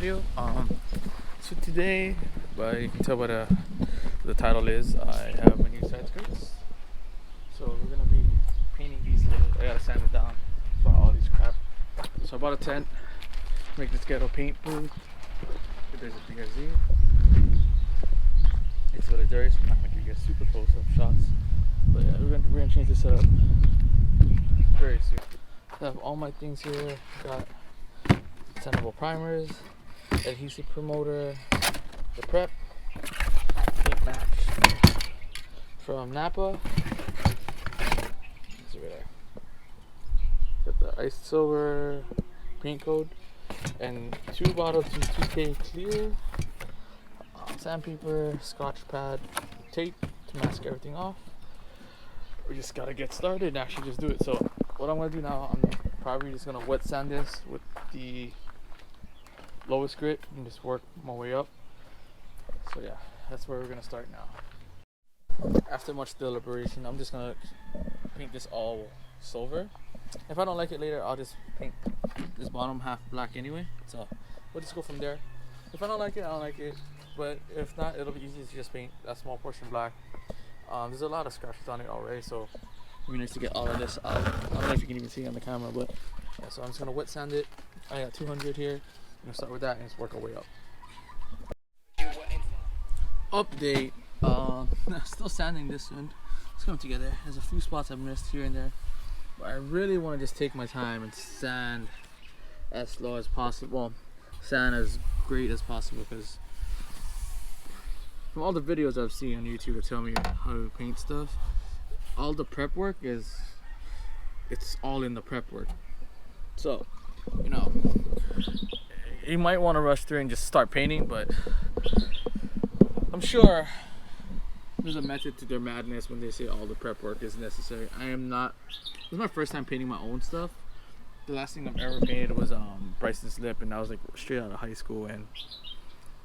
video. So today, you can tell what the title is. I have my new side skirts. So we're gonna be painting these. I gotta sand it down for all these crap. So I bought a tent, make this ghetto paint booth. There's a BRZ. It's really dirty, so I'm not gonna give you guys super close-up shots. But yeah, we're gonna change this up very soon. I have all my things here. Got sandable primers, adhesive promoter, the prep, paint match from Napa. It's over there. Got the ice silver paint code and 2 bottles of 2K clear, sandpaper, scotch pad, tape to mask everything off. We just gotta get started and actually just do it. So what I'm gonna do now, I'm probably just gonna wet sand this with the lowest grit and just work my way up. So yeah, that's where we're gonna start now. After much deliberation, I'm just gonna paint this all silver. If I don't like it later, I'll just paint this bottom half black anyway. So we'll just go from there. If I don't like it, I don't like it. But if not, it'll be easy to just paint that small portion black. There's a lot of scratches on it already, so it'll be nice to get all of this out. I don't know if you can even see it on the camera, but yeah, so I'm just gonna wet sand it. I got 200 here. I'm gonna start with that and just work our way up. Update. Still sanding this one. It's coming together. There's a few spots I've missed here and there, but I really want to just take my time and sand as slow as possible. Sand as great as possible, because from all the videos I've seen on YouTube that tell me how to paint stuff, all the prep work it's all in the prep work. So, you know, you might want to rush through and just start painting, but I'm sure there's a method to their madness when they say all the prep work is necessary. I am not. This is my first time painting my own stuff. The last thing I've ever painted was Brysen's lip, and that was like straight out of high school, and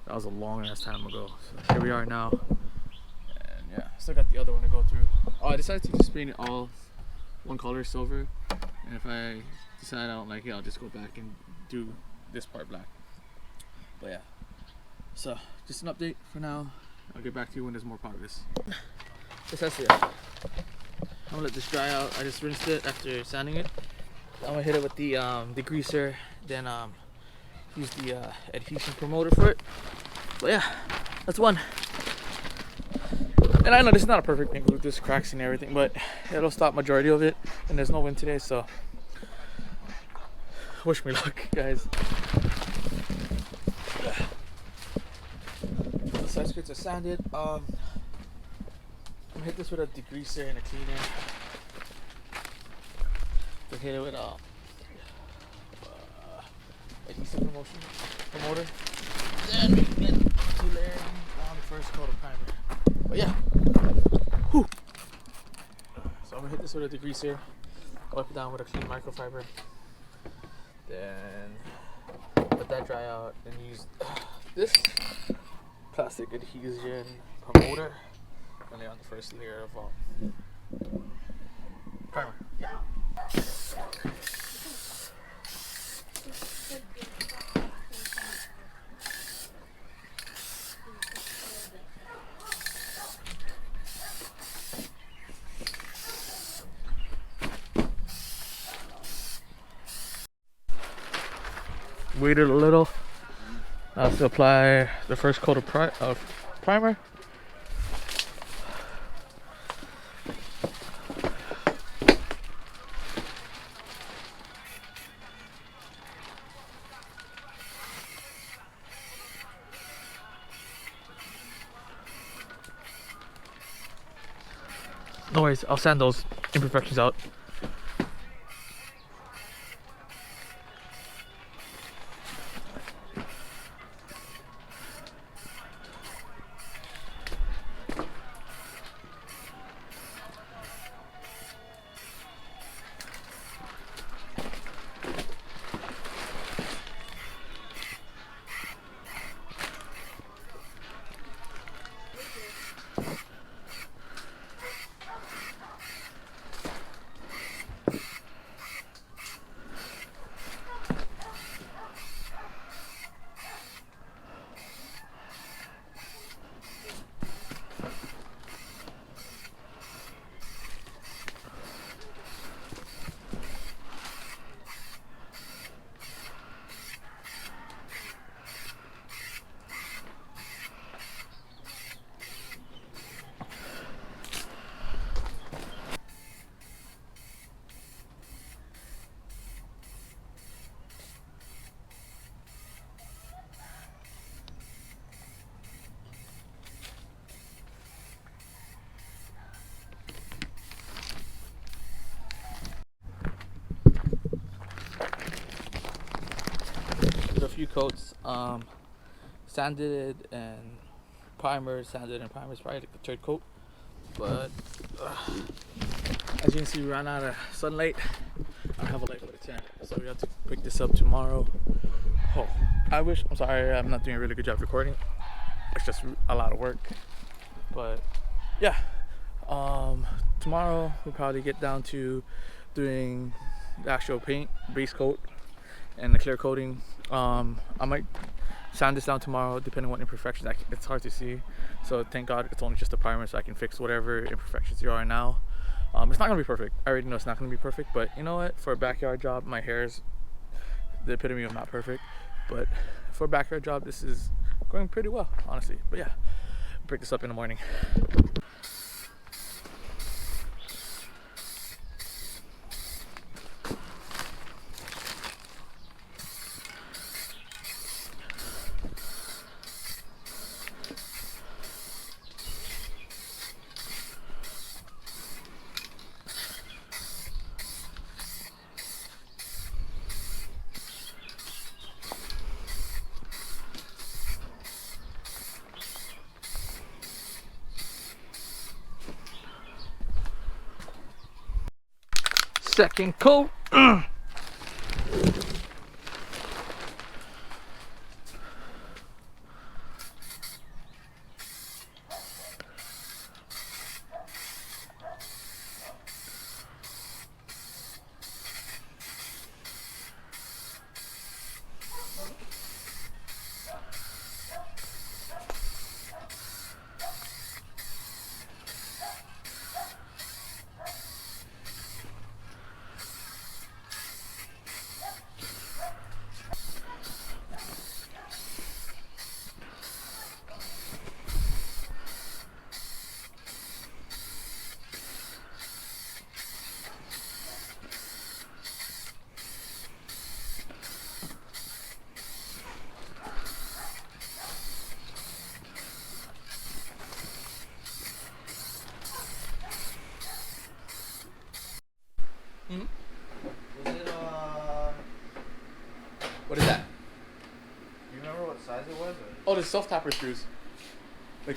that was a long ass time ago. So here we are now, and yeah, still got the other one to go through. Oh, I decided to just paint it all one color, silver, and if I decide I don't like it, I'll just go back and do this part black. But yeah, so just an update for now. I'll get back to you when there's more progress. That's it. I'm gonna let this dry out. I just rinsed it after sanding it. I'm gonna hit it with the degreaser, then use the adhesion promoter for it. But yeah, that's one. And I know this is not a perfect paint booth, there's cracks and everything, but it'll stop majority of it. And there's no wind today, so wish me luck, guys. The side skirts are sanded. I'm gonna hit this with a degreaser and a cleaner. To hit it with adhesive promoter. Then we can get to layering on the first coat of primer. But yeah, whew. So I'm gonna hit this with a degreaser, wipe it down with a clean microfiber, then let that dry out, and use this plastic adhesion promoter and lay on the first layer of primer. Yeah. Waited a little. Now to apply the first coat of primer. No worries, I'll sand those imperfections out. few coats. Sanded and primer. Sanded and primer is probably like the third coat. But as you can see, we ran out of sunlight. I don't have a light for the tent, so we have to pick this up tomorrow. Oh, I'm sorry, I'm not doing a really good job recording. It's just a lot of work. But yeah, tomorrow we'll probably get down to doing the actual paint, base coat, and the clear coating. I might sand this down tomorrow, depending on what imperfections. It's hard to see, so thank God it's only just a primer, so I can fix whatever imperfections there are now. It's not gonna be perfect. I already know it's not gonna be perfect, but you know what? For a backyard job, my hair is the epitome of not perfect. But for a backyard job, this is going pretty well, honestly. But yeah, pick this up in the morning. Second coat. Was it, What is that? do you remember what size it was? Or? Oh, the self-tapper screws. Like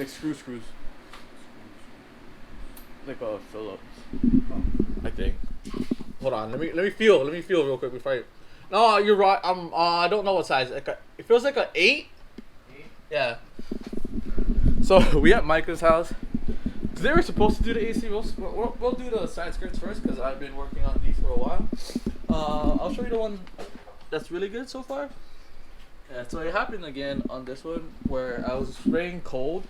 screws. Like a Phillips, I think. Hold on, let me feel real quick before I. No, you're right. I don't know what size. It feels like an 8. 8? Yeah. So we at Micah's house. They were supposed to do the AC. We'll do the side skirts first because I've been working on these for a while. I'll show you the one that's really good so far. Yeah, so it happened again on this one where I was spraying cold.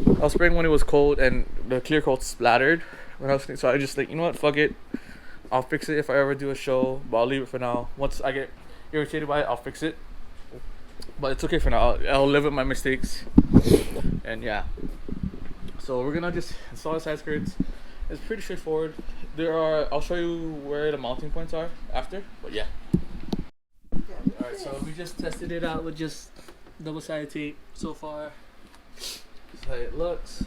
I was spraying when it was cold and the clear coat splattered. So I just like, you know what, fuck it. I'll fix it if I ever do a show, but I'll leave it for now. Once I get irritated by it, I'll fix it. But it's okay for now. I'll live with my mistakes. And yeah. So we're gonna just install the side skirts. It's pretty straightforward. I'll show you where the mounting points are after, but yeah. Alright, so we just tested it out with just double-sided tape so far. This is how it looks.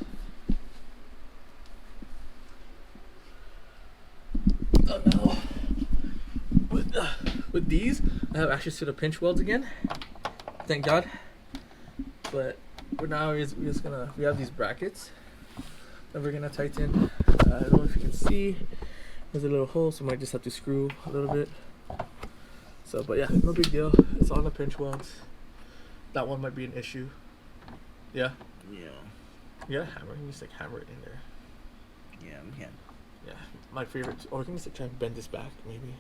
Now, with these, I have access to the pinch welds again. Thank God. But for now, we have these brackets that we're gonna tighten. I don't know if you can see. There's a little hole, so I might just have to screw a little bit. So, but yeah, no big deal. It's on the pinch welds. That one might be an issue. Yeah. Yeah. You got a hammer. You can just like hammer it in there. Yeah, we can. Yeah, my favorite. Or we can just like, try and bend this back, maybe.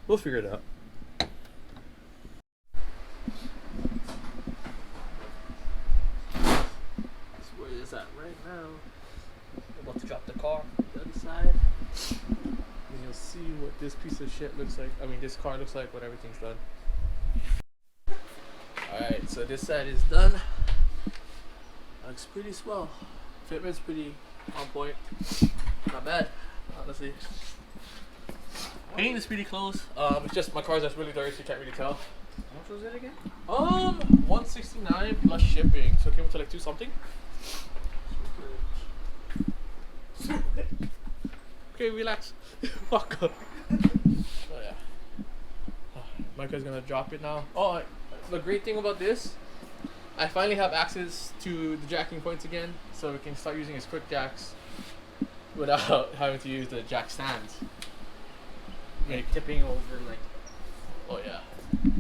We'll figure it out. That's where it is at right now. I'm about to drop the car on the other side. And you'll see what this piece of shit looks like. I mean, this car looks like when everything's done. Alright, so this side is done. Looks pretty swell. Fitment's pretty on point. Not bad, honestly. Paint is pretty close. It's just my car's just really dirty, so you can't really tell. How much was it again? $169 plus shipping, so it came to like 2 something. Okay, relax. Fuck up. Oh yeah. Micah's gonna drop it now. Oh, the great thing about this, I finally have access to the jacking points again, so we can start using his quick jacks without having to use the jack stands. Like tipping over, like. Oh yeah,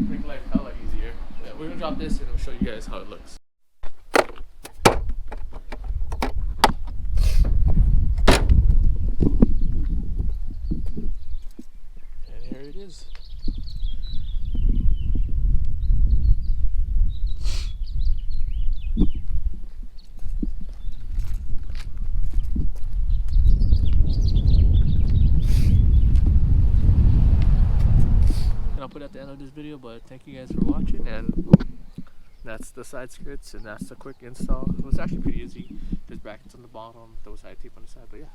make life hella easier. Yeah, we're gonna drop this and I'll show you guys how it looks. And here it is. I'll put it at the end of this video, but thank you guys for watching, and that's the side skirts and that's the quick install. It was actually pretty easy. There's brackets on the bottom, double side tape on the side, but yeah.